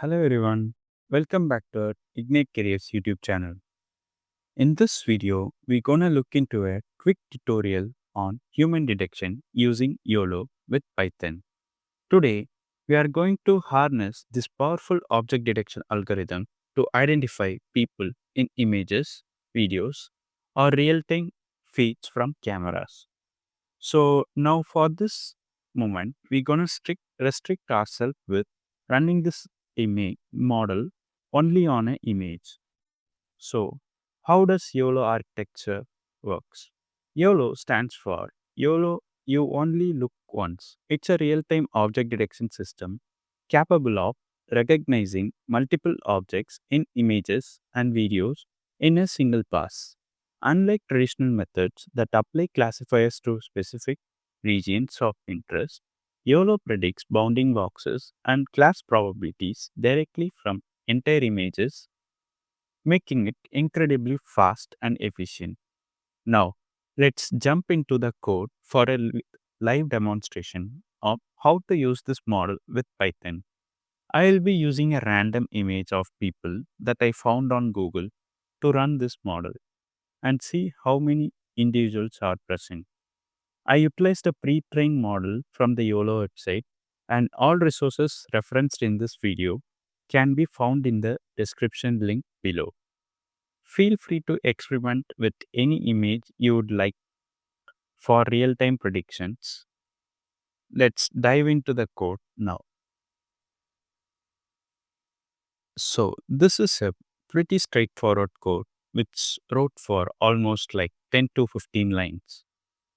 Hello everyone, welcome back to our Ignite Careers YouTube channel. In this video, we're gonna look into a quick tutorial on human detection using YOLO with Python. Today, we are going to harness this powerful object detection algorithm to identify people in images, videos, or real-time feeds from cameras. So now for this moment, we're gonna restrict ourselves with running this image model only on an image. So how does YOLO architecture works? YOLO stands for YOLO You Only Look Once. It's a real-time object detection system capable of recognizing multiple objects in images and videos in a single pass. Unlike traditional methods that apply classifiers to specific regions of interest, YOLO predicts bounding boxes and class probabilities directly from entire images, making it incredibly fast and efficient. Now, let's jump into the code for a live demonstration of how to use this model with Python. I will be using a random image of people that I found on Google to run this model and see how many individuals are present. I utilized a pre-trained model from the YOLO website, and all resources referenced in this video can be found in the description link below. Feel free to experiment with any image you would like for real-time predictions. Let's dive into the code now. So this is a pretty straightforward code which wrote for almost like 10 to 15 lines.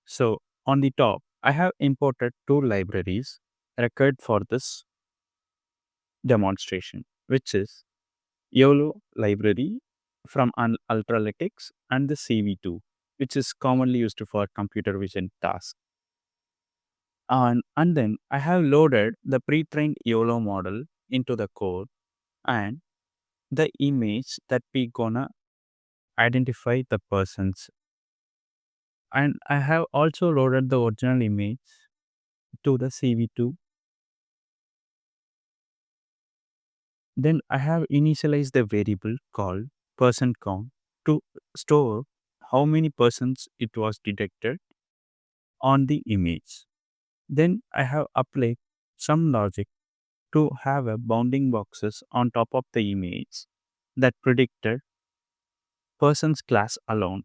So on the top, I have imported two libraries required for this demonstration, which is YOLO library from Ultralytics and the CV2, which is commonly used for computer vision tasks. And then I have loaded the pre-trained YOLO model into the code and the image that we gonna identify the persons. And I have also loaded the original image to the CV2. Then I have initialized the variable called person count to store how many persons it was detected on the image. Then I have applied some logic to have a bounding boxes on top of the image that predicted person's class alone.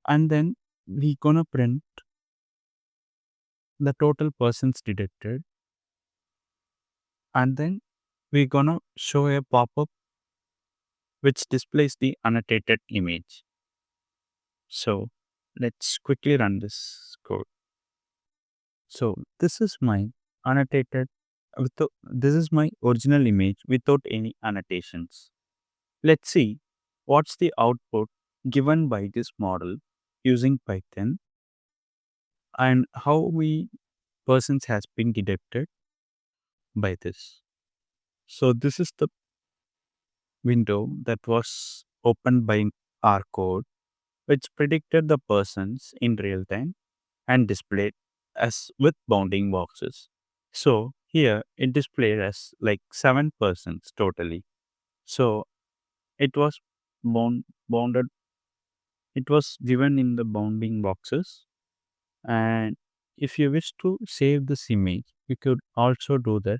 And then we gonna print the total persons detected, and then we gonna show a pop-up which displays the annotated image. So let's quickly run this code. So this is my annotated this is my original image without any annotations. Let's see what's the output given by this model using Python and how we persons has been detected by this. So this is the window that was opened by our code, which predicted the persons in real time and displayed as with bounding boxes. So here it displayed as like 7 persons totally. So it was bounded. It was given in the bounding boxes. And if you wish to save this image, you could also do that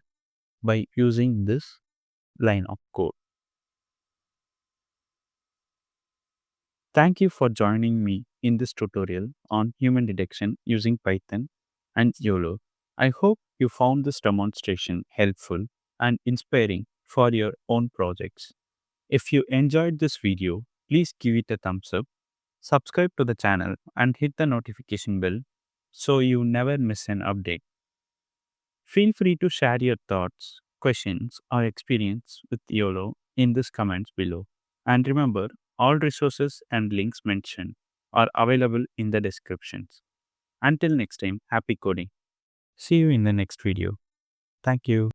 by using this line of code. Thank you for joining me in this tutorial on human detection using Python and YOLO. I hope you found this demonstration helpful and inspiring for your own projects. If you enjoyed this video, please give it a thumbs up, subscribe to the channel and hit the notification bell so you never miss an update. Feel free to share your thoughts, questions, or experience with YOLO in the comments below. And remember, all resources and links mentioned are available in the descriptions. Until next time, happy coding. See you in the next video. Thank you.